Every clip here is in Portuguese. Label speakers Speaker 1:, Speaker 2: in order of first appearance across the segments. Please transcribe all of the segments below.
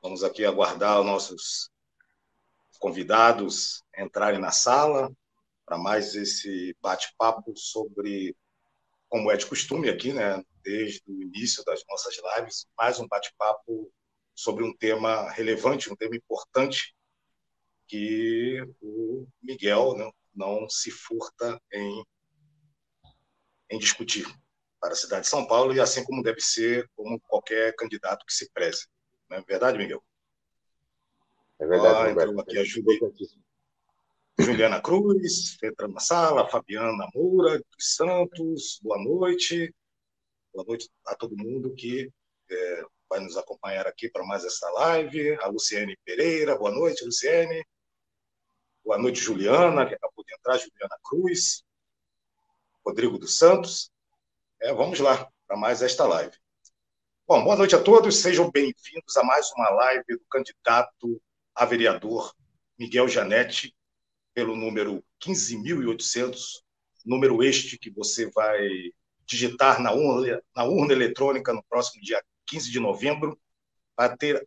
Speaker 1: Vamos aqui aguardar os nossos convidados entrarem na sala para mais esse bate-papo sobre, como é de costume aqui, né, desde o início das nossas lives, mais um bate-papo sobre um tema relevante, um tema importante que o Miguel, né, não se furta em discutir para a cidade de São Paulo e assim como deve ser, como qualquer candidato que se preze. Não é verdade, Miguel?
Speaker 2: É verdade,
Speaker 1: Entrou
Speaker 2: Roberto.
Speaker 1: aqui a
Speaker 2: Importantíssimo.
Speaker 1: Juliana Cruz, entrando na sala, Fabiana Moura dos Santos, boa noite. Boa noite a todo mundo que vai nos acompanhar aqui para mais essa live. A Luciene Pereira, boa noite, Luciene. Boa noite, Juliana, que acabou de entrar, Juliana Cruz, Rodrigo dos Santos. Vamos lá para mais esta live. Bom, boa noite a todos, sejam bem-vindos a mais uma live do candidato a vereador Miguel Janetti, pelo número 15.800, número este que você vai digitar na urna eletrônica no próximo dia 15 de novembro, para ter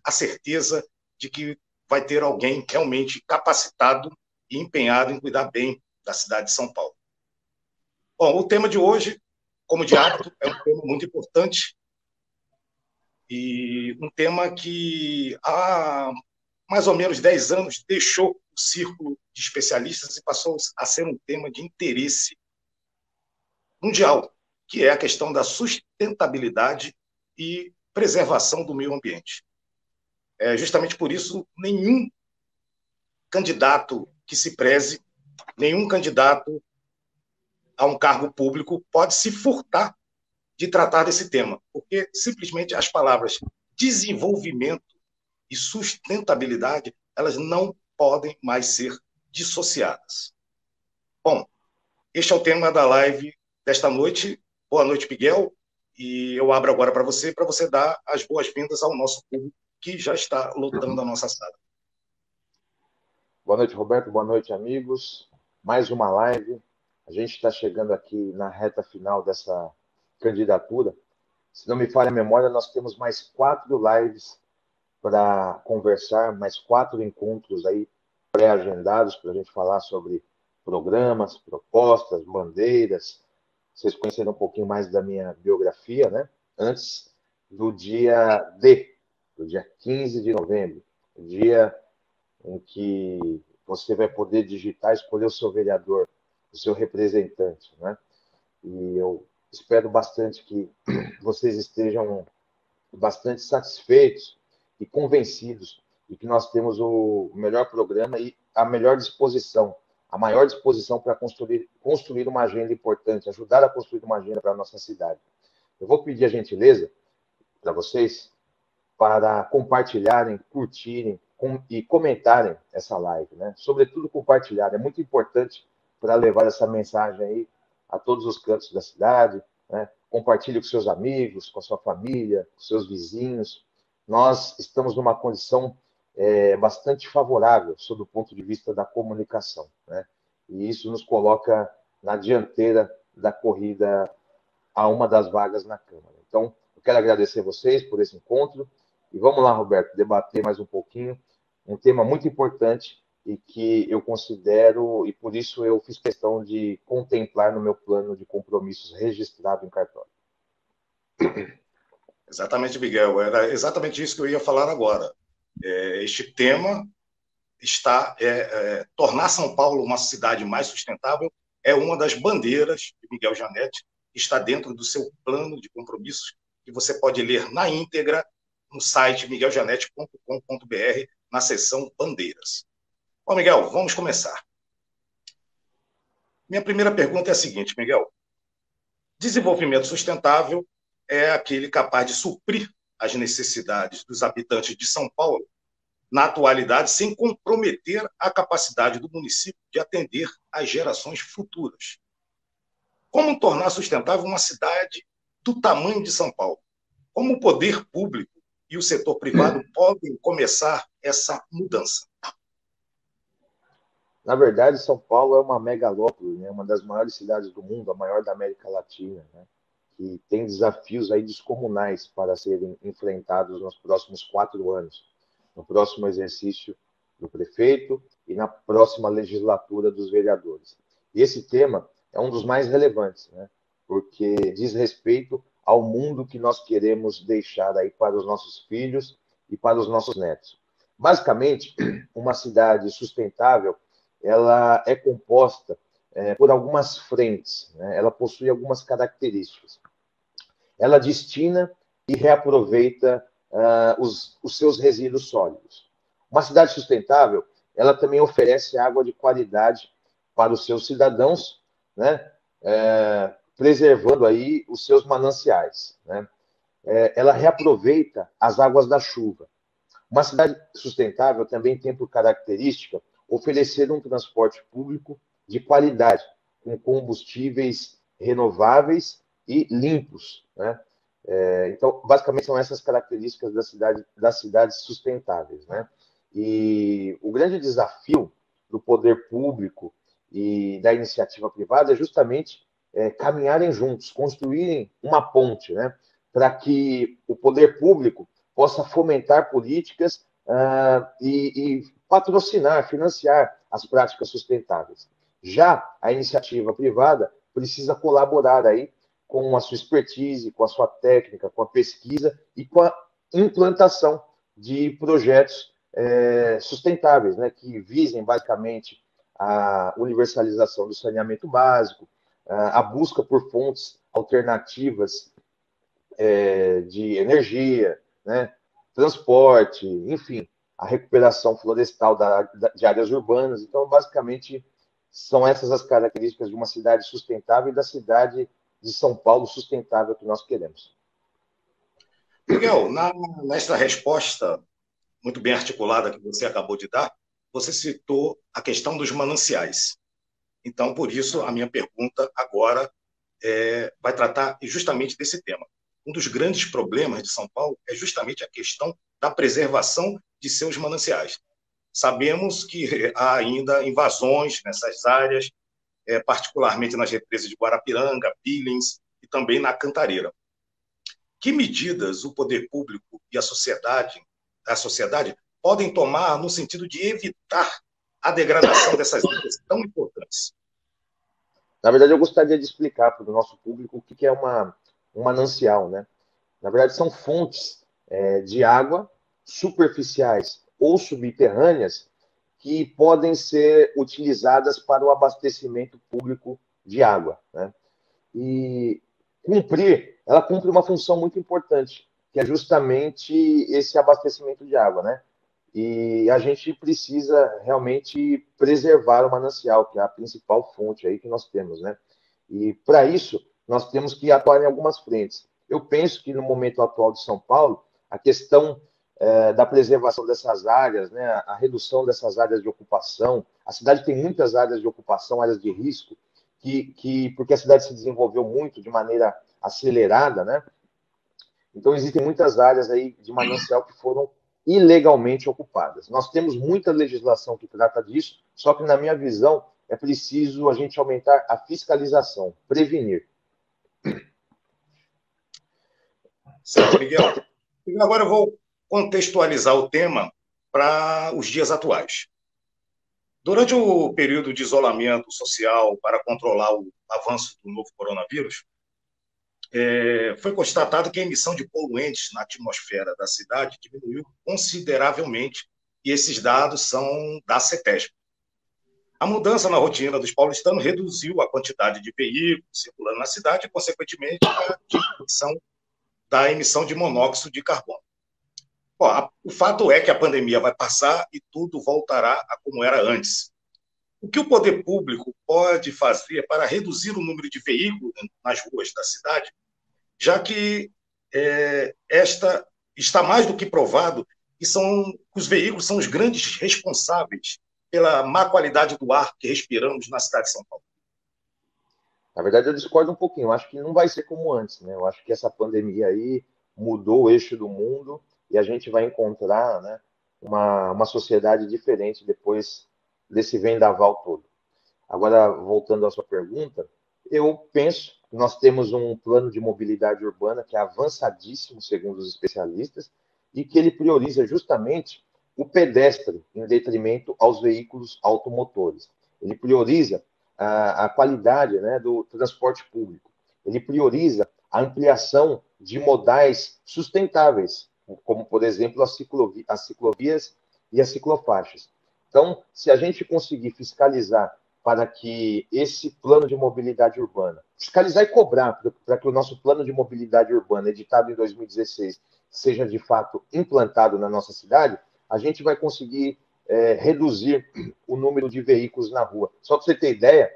Speaker 1: a certeza de que vai ter alguém realmente capacitado e empenhado em cuidar bem da cidade de São Paulo. Bom, o tema de hoje, como de hábito, é um tema muito importante e um tema que há mais ou menos 10 anos deixou o círculo de especialistas e passou a ser um tema de interesse mundial, que é a questão da sustentabilidade e preservação do meio ambiente. Justamente por isso, nenhum candidato que se preze, nenhum candidato a um cargo público pode se furtar de tratar desse tema, porque simplesmente as palavras desenvolvimento e sustentabilidade, elas não podem mais ser dissociadas. Bom, este é o tema da live desta noite. Boa noite, Miguel. E eu abro agora para você dar as boas-vindas ao nosso público que já está lotando a nossa sala.
Speaker 2: Boa noite, Roberto. Boa noite, amigos. Mais uma live. A gente está chegando aqui na reta final dessa candidatura. Se não me falha a memória, nós temos mais 4 lives para conversar, mais 4 encontros aí pré-agendados para a gente falar sobre programas, propostas, bandeiras. Vocês conheceram um pouquinho mais da minha biografia, né? Antes do dia D, do dia 15 de novembro, o dia em que você vai poder digitar, escolher o seu vereador, o seu representante, né? E eu espero bastante que vocês estejam bastante satisfeitos e convencidos de que nós temos o melhor programa e a melhor disposição, a maior disposição para construir uma agenda importante, ajudar a construir uma agenda para a nossa cidade. Eu vou pedir a gentileza para vocês para compartilharem, curtirem e comentarem essa live, né? Sobretudo compartilhar, é muito importante para levar essa mensagem aí a todos os cantos da cidade, né? Compartilhe com seus amigos, com a sua família, com seus vizinhos. Nós estamos numa condição bastante favorável sob o ponto de vista da comunicação, né? E isso nos coloca na dianteira da corrida a uma das vagas na Câmara. Então, eu quero agradecer vocês por esse encontro. E vamos lá, Roberto, debater mais um pouquinho um tema muito importante e que eu considero, e por isso eu fiz questão de contemplar no meu plano de compromissos registrado em cartório.
Speaker 1: Exatamente, Miguel. Era exatamente isso que eu ia falar agora. Este tema está tornar São Paulo uma cidade mais sustentável é uma das bandeiras de Miguel Janetti, que está dentro do seu plano de compromissos, que você pode ler na íntegra no site migueljanete.com.br, na seção Bandeiras. Bom, Miguel, vamos começar. Minha primeira pergunta é a seguinte, Miguel. Desenvolvimento sustentável é aquele capaz de suprir as necessidades dos habitantes de São Paulo na atualidade, sem comprometer a capacidade do município de atender às gerações futuras. Como tornar sustentável uma cidade do tamanho de São Paulo? Como o poder público e o setor privado podem começar essa mudança?
Speaker 2: Na verdade, São Paulo é uma megalópole, né? Uma das maiores cidades do mundo, a maior da América Latina, né? que tem desafios aí descomunais para serem enfrentados nos próximos 4 anos, no próximo exercício do prefeito e na próxima legislatura dos vereadores. E esse tema é um dos mais relevantes, né? Porque diz respeito ao mundo que nós queremos deixar aí para os nossos filhos e para os nossos netos. Basicamente, uma cidade sustentável, ela é composta por algumas frentes, né? Ela possui algumas características. Ela destina e reaproveita os seus resíduos sólidos. Uma cidade sustentável, ela também oferece água de qualidade para os seus cidadãos, né? Preservando aí os seus mananciais, né? Ela reaproveita as águas da chuva. Uma cidade sustentável também tem por característica oferecer um transporte público de qualidade, com combustíveis renováveis e limpos, né? Então, basicamente, são essas características das cidades sustentáveis, né? E o grande desafio do poder público e da iniciativa privada é justamente caminharem juntos, construírem uma ponte, né? Para que o poder público possa fomentar políticas e patrocinar, financiar as práticas sustentáveis. Já a iniciativa privada precisa colaborar aí com a sua expertise, com a sua técnica, com a pesquisa e com a implantação de projetos sustentáveis, né, que visem basicamente a universalização do saneamento básico, a busca por fontes alternativas de energia, né, transporte, enfim, a recuperação florestal de áreas urbanas. Então, basicamente, são essas as características de uma cidade sustentável e da cidade de São Paulo sustentável que nós queremos.
Speaker 1: Miguel, nesta resposta muito bem articulada que você acabou de dar, você citou a questão dos mananciais. Então, por isso, a minha pergunta agora vai tratar justamente desse tema. Um dos grandes problemas de São Paulo é justamente a questão da preservação de seus mananciais. Sabemos que há ainda invasões nessas áreas, particularmente nas represas de Guarapiranga, Billings e também na Cantareira. Que medidas o poder público e a sociedade podem tomar no sentido de evitar a degradação dessas áreas tão importantes?
Speaker 2: Na verdade, eu gostaria de explicar para o nosso público o que é um manancial, né? Na verdade, são fontes de água superficiais ou subterrâneas que podem ser utilizadas para o abastecimento público de água, né? E ela cumpre uma função muito importante, que é justamente esse abastecimento de água, né? E a gente precisa realmente preservar o manancial, que é a principal fonte aí que nós temos, né? E para isso, nós temos que atuar em algumas frentes. Eu penso que no momento atual de São Paulo, a questão da preservação dessas áreas, né, a redução dessas áreas de ocupação, a cidade tem muitas áreas de ocupação, áreas de risco, porque a cidade se desenvolveu muito de maneira acelerada, né? Então, existem muitas áreas aí de manancial que foram ilegalmente ocupadas. Nós temos muita legislação que trata disso, só que, na minha visão, é preciso a gente aumentar a fiscalização, prevenir.
Speaker 1: Certo, Miguel. E agora eu vou contextualizar o tema para os dias atuais. Durante o período de isolamento social para controlar o avanço do novo coronavírus, foi constatado que a emissão de poluentes na atmosfera da cidade diminuiu consideravelmente, e esses dados são da CETESB. A mudança na rotina dos paulistanos reduziu a quantidade de veículos circulando na cidade e, consequentemente, a diminuição da emissão de monóxido de carbono. Bom, o fato é que a pandemia vai passar e tudo voltará a como era antes. O que o poder público pode fazer para reduzir o número de veículos nas ruas da cidade, já que esta está mais do que provado e os veículos são os grandes responsáveis pela má qualidade do ar que respiramos na cidade de São Paulo?
Speaker 2: Na verdade, eu discordo um pouquinho. Eu acho que não vai ser como antes, né? Eu acho que essa pandemia aí mudou o eixo do mundo e a gente vai encontrar, né, uma sociedade diferente depois desse vendaval todo. Agora, voltando à sua pergunta, eu penso Nós temos um plano de mobilidade urbana que é avançadíssimo, segundo os especialistas, e que ele prioriza justamente o pedestre em detrimento aos veículos automotores. Ele prioriza a qualidade, né, do transporte público. Ele prioriza a ampliação de modais sustentáveis, como, por exemplo, as ciclovias e as ciclofaixas. Então, se a gente conseguir fiscalizar para que esse plano de mobilidade urbana, fiscalizar e cobrar para que o nosso plano de mobilidade urbana, editado em 2016, seja de fato implantado na nossa cidade, a gente vai conseguir reduzir o número de veículos na rua. Só para você ter ideia,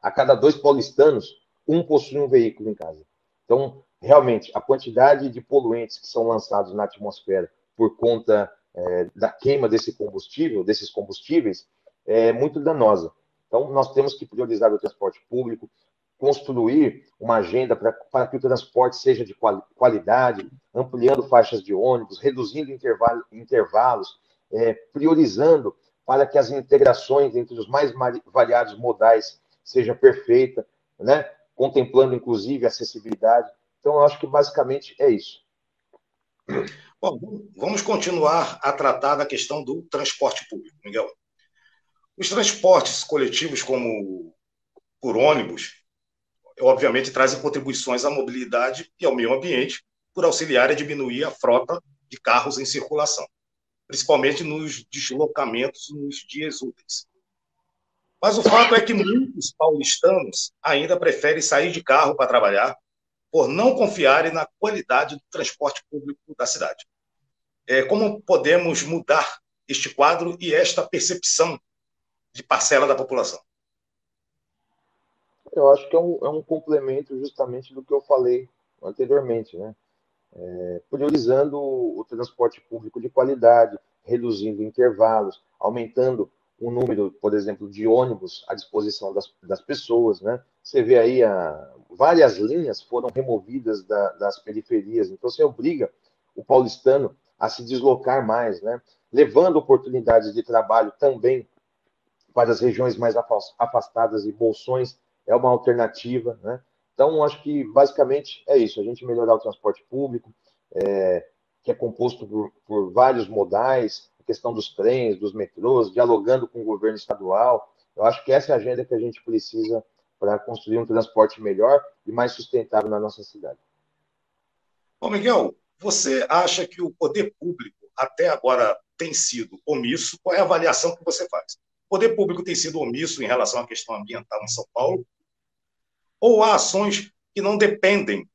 Speaker 2: a cada 2 paulistanos, um possui um veículo em casa. Então, realmente, a quantidade de poluentes que são lançados na atmosfera por conta da queima desses combustíveis, é muito danosa. Então, nós temos que priorizar o transporte público, construir uma agenda para que o transporte seja de qualidade, ampliando faixas de ônibus, reduzindo intervalos, priorizando para que as integrações entre os mais variados modais seja perfeita, né? Contemplando, inclusive, a acessibilidade. Então, eu acho que basicamente é isso.
Speaker 1: Bom, vamos continuar a tratar da questão do transporte público, Miguel. Os transportes coletivos, como por ônibus, obviamente trazem contribuições à mobilidade e ao meio ambiente, por auxiliar a diminuir a frota de carros em circulação, principalmente nos deslocamentos nos dias úteis. Mas o fato é que muitos paulistanos ainda preferem sair de carro para trabalhar por não confiarem na qualidade do transporte público da cidade. Como podemos mudar este quadro e esta percepção de parcela da população?
Speaker 2: Eu acho que é um complemento justamente do que eu falei anteriormente, né? Priorizando o transporte público de qualidade, reduzindo intervalos, aumentando o número, por exemplo, de ônibus à disposição das pessoas, né? Você vê aí, várias linhas foram removidas das periferias, então você obriga o paulistano a se deslocar mais, né? Levando oportunidades de trabalho também para as regiões mais afastadas e bolsões é uma alternativa, né? Então, acho que basicamente é isso, a gente melhorar o transporte público, que é composto por vários modais, a questão dos trens, dos metrôs, dialogando com o governo estadual. Eu acho que essa é a agenda que a gente precisa para construir um transporte melhor e mais sustentável na nossa cidade.
Speaker 1: Bom, Miguel, você acha que o poder público até agora tem sido omisso? Qual é a avaliação que você faz? O poder público tem sido omisso em relação à questão ambiental em São Paulo? Ou há ações que não dependem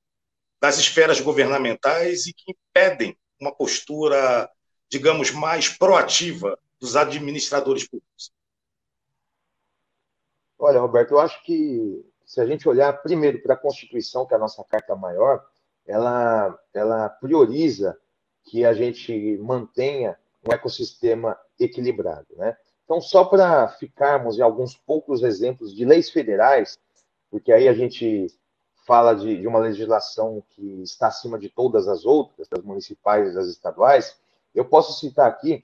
Speaker 1: das esferas governamentais e que impedem uma postura, digamos, mais proativa dos administradores públicos?
Speaker 2: Olha, Roberto, eu acho que se a gente olhar primeiro para a Constituição, que é a nossa carta maior, ela prioriza que a gente mantenha um ecossistema equilibrado, né? Então, só para ficarmos em alguns poucos exemplos de leis federais, porque aí a gente fala de uma legislação que está acima de todas as outras, das municipais e das estaduais, eu posso citar aqui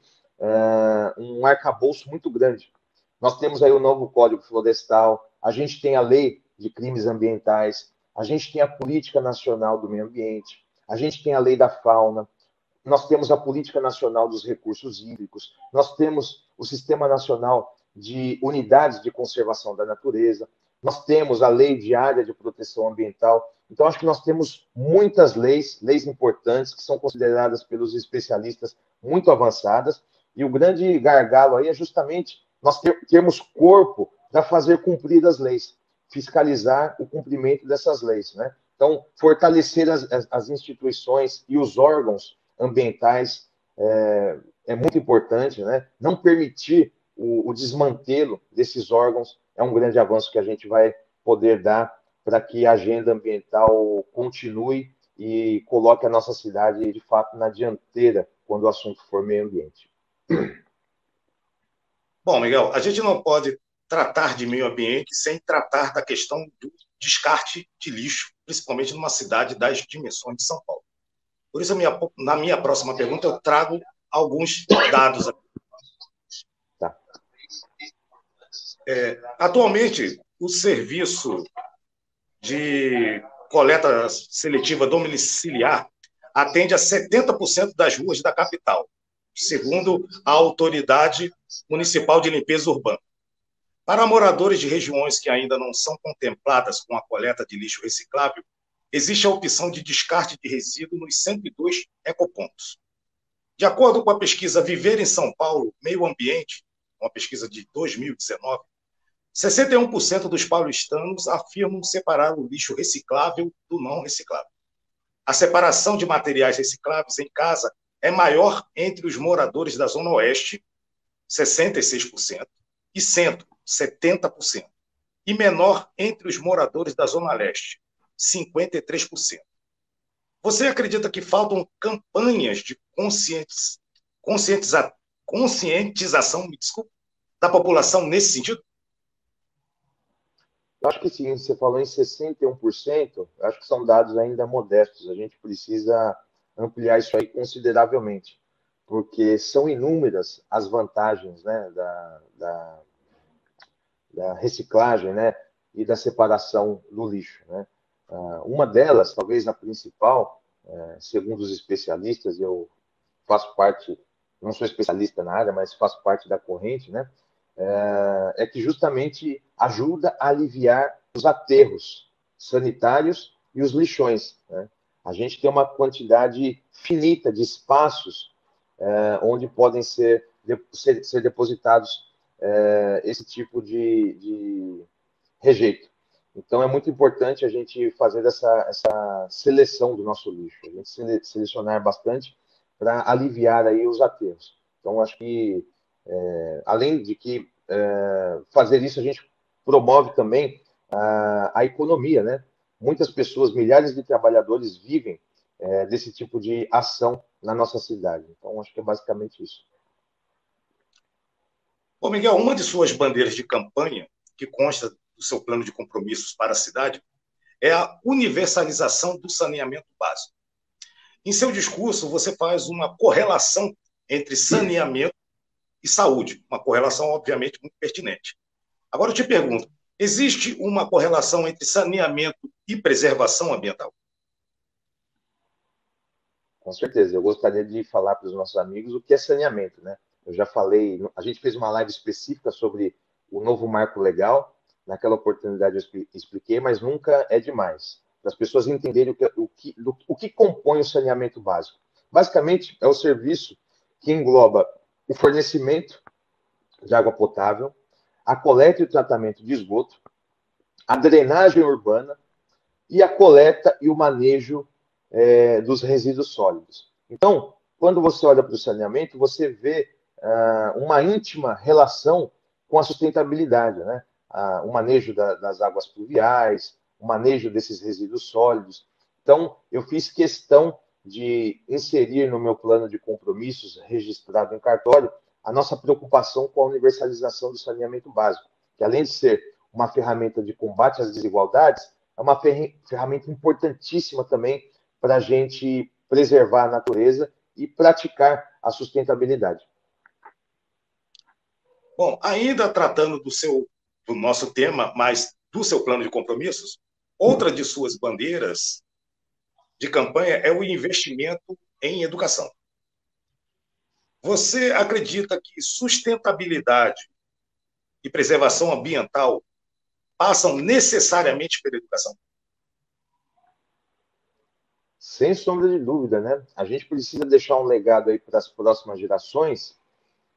Speaker 2: um arcabouço muito grande. Nós temos aí o novo Código Florestal, a gente tem a Lei de Crimes Ambientais, a gente tem a Política Nacional do Meio Ambiente, a gente tem a Lei da Fauna, nós temos a Política Nacional dos Recursos Hídricos, nós temos o Sistema Nacional de Unidades de Conservação da Natureza, nós temos a Lei de Área de Proteção Ambiental. Então, acho que nós temos muitas leis importantes, que são consideradas pelos especialistas muito avançadas, e o grande gargalo aí é justamente nós termos corpo para fazer cumprir as leis, fiscalizar o cumprimento dessas leis, né? Então, fortalecer as instituições e os órgãos ambientais é muito importante, né? Não permitir o desmantelo desses órgãos é um grande avanço que a gente vai poder dar para que a agenda ambiental continue e coloque a nossa cidade, de fato, na dianteira quando o assunto for meio ambiente.
Speaker 1: Bom, Miguel, a gente não pode tratar de meio ambiente sem tratar da questão do descarte de lixo, principalmente numa cidade das dimensões de São Paulo. Por isso, na minha próxima pergunta, eu trago alguns dados aqui.
Speaker 2: Tá.
Speaker 1: Atualmente, o serviço de coleta seletiva domiciliar atende a 70% das ruas da capital, segundo a Autoridade Municipal de Limpeza Urbana. Para moradores de regiões que ainda não são contempladas com a coleta de lixo reciclável, existe a opção de descarte de resíduo nos 102 ecopontos. De acordo com a pesquisa Viver em São Paulo, Meio Ambiente, uma pesquisa de 2019, 61% dos paulistanos afirmam separar o lixo reciclável do não reciclável. A separação de materiais recicláveis em casa é maior entre os moradores da Zona Oeste, 66%, e Centro, 70%, e menor entre os moradores da Zona Leste, 53%. Você acredita que faltam campanhas de conscientização, da população nesse sentido?
Speaker 2: Eu acho que sim, você falou em 61%, eu acho que são dados ainda modestos, a gente precisa ampliar isso aí consideravelmente, porque são inúmeras as vantagens, né, da reciclagem, né, e da separação do lixo, né. Uma delas, talvez a principal, segundo os especialistas, eu faço parte, não sou especialista na área, mas faço parte da corrente, né, é que justamente ajuda a aliviar os aterros sanitários e os lixões, né. A gente tem uma quantidade finita de espaços onde podem ser depositados esse tipo de rejeito. Então, é muito importante a gente fazer essa seleção do nosso lixo, a gente selecionar bastante para aliviar aí os aterros. Então, acho que, além de que fazer isso, a gente promove também a economia, né? Muitas pessoas, milhares de trabalhadores vivem desse tipo de ação na nossa cidade. Então, acho que é basicamente isso.
Speaker 1: Ô, Miguel, uma de suas bandeiras de campanha, que consta do seu plano de compromissos para a cidade, é a universalização do saneamento básico. Em seu discurso, você faz uma correlação entre saneamento e saúde, uma correlação, obviamente, muito pertinente. Agora, eu te pergunto, existe uma correlação entre saneamento e preservação ambiental?
Speaker 2: Com certeza. Eu gostaria de falar para os nossos amigos o que é saneamento, né? Eu já falei, a gente fez uma live específica sobre o novo marco legal. Naquela oportunidade eu expliquei, mas nunca é demais. Para as pessoas entenderem o que compõe o saneamento básico. Basicamente, é o serviço que engloba o fornecimento de água potável, a coleta e o tratamento de esgoto, a drenagem urbana e a coleta e o manejo dos resíduos sólidos. Então, quando você olha para o saneamento, você vê uma íntima relação com a sustentabilidade, né? O manejo das águas pluviais, o manejo desses resíduos sólidos. Então, eu fiz questão de inserir no meu plano de compromissos registrado em cartório a nossa preocupação com a universalização do saneamento básico, que além de ser uma ferramenta de combate às desigualdades, é uma ferramenta importantíssima também para a gente preservar a natureza e praticar a sustentabilidade.
Speaker 1: Bom, ainda tratando do nosso tema, mas do seu plano de compromissos, outra de suas bandeiras de campanha é o investimento em educação. Você acredita que sustentabilidade e preservação ambiental passam necessariamente pela educação?
Speaker 2: Sem sombra de dúvida, né? A gente precisa deixar um legado aí para as próximas gerações,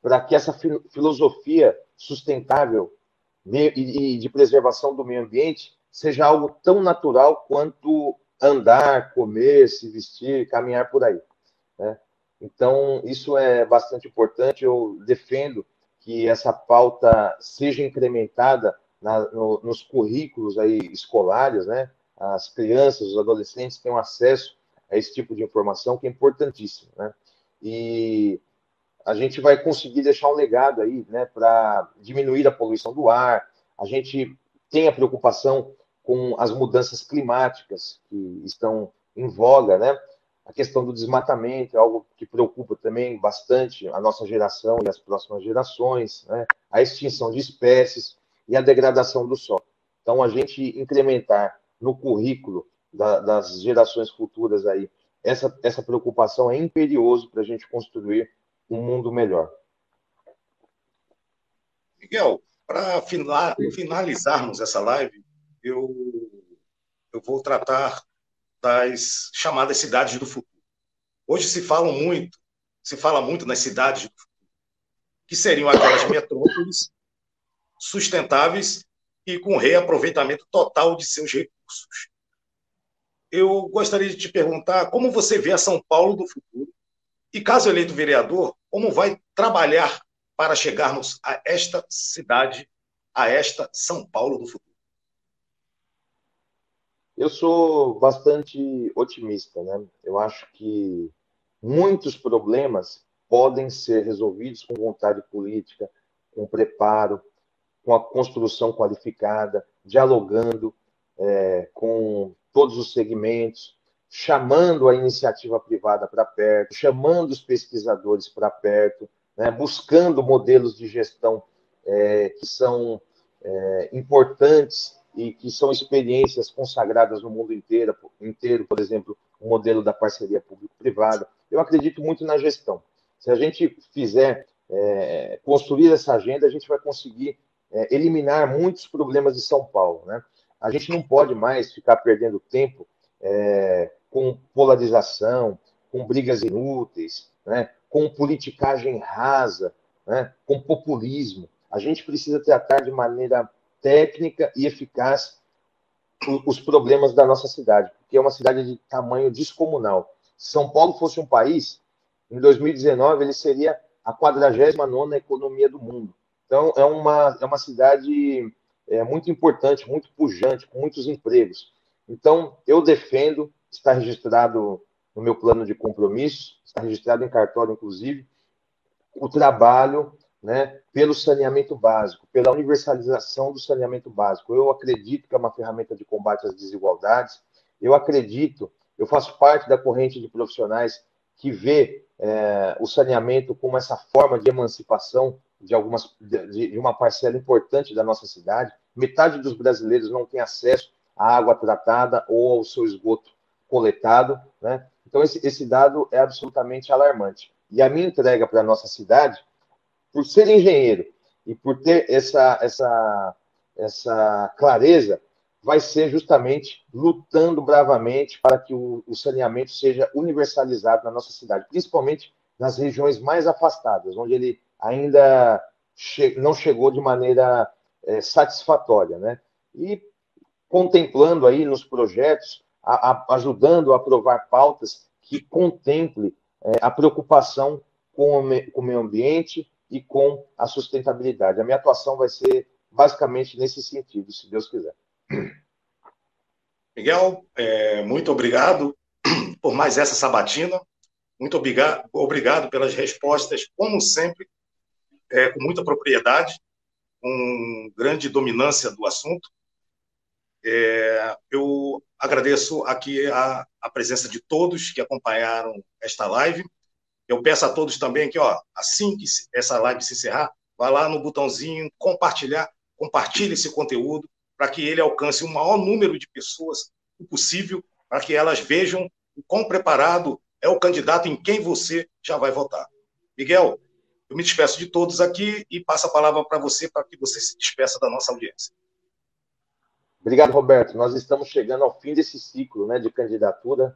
Speaker 2: para que essa filosofia sustentável e de preservação do meio ambiente seja algo tão natural quanto andar, comer, se vestir, caminhar por aí, né? Então, isso é bastante importante. Eu defendo que essa pauta seja incrementada nos currículos aí escolares, né? As crianças, os adolescentes tenham acesso a esse tipo de informação que é importantíssimo, né? E a gente vai conseguir deixar um legado aí, né, para diminuir a poluição do ar. A gente tem a preocupação com as mudanças climáticas que estão em voga, né? A questão do desmatamento é algo que preocupa também bastante a nossa geração e as próximas gerações, né? A extinção de espécies e a degradação do solo. Então, a gente incrementar no currículo das gerações futuras aí, essa preocupação é imperioso para a gente construir um mundo melhor.
Speaker 1: Miguel, para finalizarmos essa live, eu, eu vou tratar das chamadas cidades do futuro. Hoje se fala muito nas cidades do futuro, que seriam aquelas metrópoles sustentáveis e com reaproveitamento total de seus recursos. Eu gostaria de te perguntar como você vê a São Paulo do futuro e, caso eleito vereador, como vai trabalhar para chegarmos a esta cidade, a esta São Paulo do futuro.
Speaker 2: Eu sou bastante otimista, né? Eu acho que muitos problemas podem ser resolvidos com vontade política, com preparo, com a construção qualificada, dialogando com todos os segmentos, chamando a iniciativa privada para perto, chamando os pesquisadores para perto, né? Buscando modelos de gestão que são importantes e que são experiências consagradas no mundo inteiro, por exemplo, o modelo da parceria público-privada. Eu acredito muito na gestão. Se a gente fizer construir essa agenda, a gente vai conseguir eliminar muitos problemas de São Paulo, né? A gente não pode mais ficar perdendo tempo com polarização, com brigas inúteis, né? Com politicagem rasa, né? Com populismo. A gente precisa tratar de maneira técnica e eficaz os problemas da nossa cidade, porque é uma cidade de tamanho descomunal. Se São Paulo fosse um país, em 2019 ele seria a 49ª economia do mundo. Então, é uma cidade muito importante, muito pujante, com muitos empregos. Então, eu defendo, está registrado no meu plano de compromissos, está registrado em cartório, inclusive, o trabalho, né, pelo saneamento básico, pela universalização do saneamento básico. Eu acredito que é uma ferramenta de combate às desigualdades. Eu faço parte da corrente de profissionais que vê o saneamento como essa forma de emancipação de uma parcela importante da nossa cidade. Metade dos brasileiros não tem acesso à água tratada ou ao seu esgoto coletado, né? Então, esse dado é absolutamente alarmante. E a minha entrega para a nossa cidade, por ser engenheiro e por ter essa clareza, vai ser justamente lutando bravamente para que o saneamento seja universalizado na nossa cidade, principalmente nas regiões mais afastadas, onde ele ainda não chegou de maneira satisfatória, né? E contemplando aí nos projetos, ajudando a aprovar pautas que contemple a preocupação com o meio ambiente e com a sustentabilidade. A minha atuação vai ser basicamente nesse sentido, se Deus quiser.
Speaker 1: Miguel, muito obrigado por mais essa sabatina. Muito obrigado pelas respostas, como sempre, com muita propriedade, com grande dominância do assunto. Eu agradeço aqui a presença de todos que acompanharam esta live. Eu peço a todos também que, assim que essa live se encerrar, vá lá no botãozinho compartilhe esse conteúdo para que ele alcance o maior número de pessoas possível, para que elas vejam o quão preparado é o candidato em quem você já vai votar. Miguel, eu me despeço de todos aqui e passo a palavra para você, para que você se despeça da nossa audiência.
Speaker 2: Obrigado, Roberto. Nós estamos chegando ao fim desse ciclo, né, de candidatura.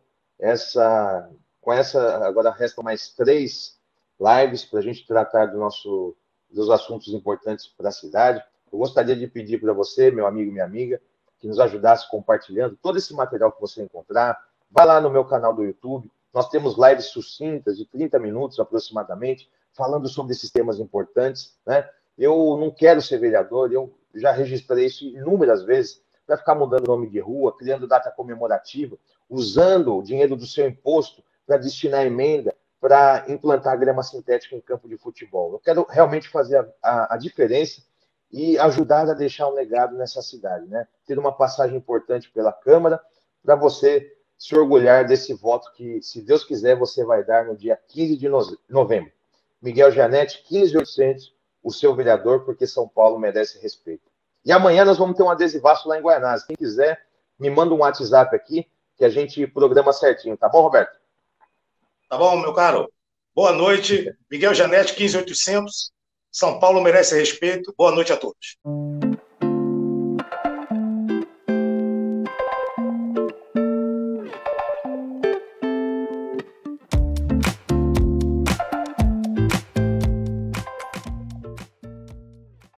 Speaker 2: Agora restam mais 3 lives para a gente tratar dos assuntos importantes para a cidade. Eu gostaria de pedir para você, meu amigo e minha amiga, que nos ajudasse compartilhando todo esse material que você encontrar. Vai lá no meu canal do YouTube. Nós temos lives sucintas de 30 minutos aproximadamente, falando sobre esses temas importantes, né? Eu não quero ser vereador, eu já registrei isso inúmeras vezes, para ficar mudando nome de rua, criando data comemorativa, usando o dinheiro do seu imposto para destinar emenda para implantar grama sintética em campo de futebol. Eu quero realmente fazer a diferença e ajudar a deixar um legado nessa cidade, né? Ter uma passagem importante pela Câmara para você se orgulhar desse voto que, se Deus quiser, você vai dar no dia 15 de novembro. Miguel Gianetti, 15800, o seu vereador, porque São Paulo merece respeito. E amanhã nós vamos ter um adesivaço lá em Guaianazes. Quem quiser, me manda um WhatsApp aqui que a gente programa certinho, tá bom, Roberto?
Speaker 1: Tá bom, meu caro? Boa noite. Miguel Janete, 15800. São Paulo merece respeito. Boa noite a todos.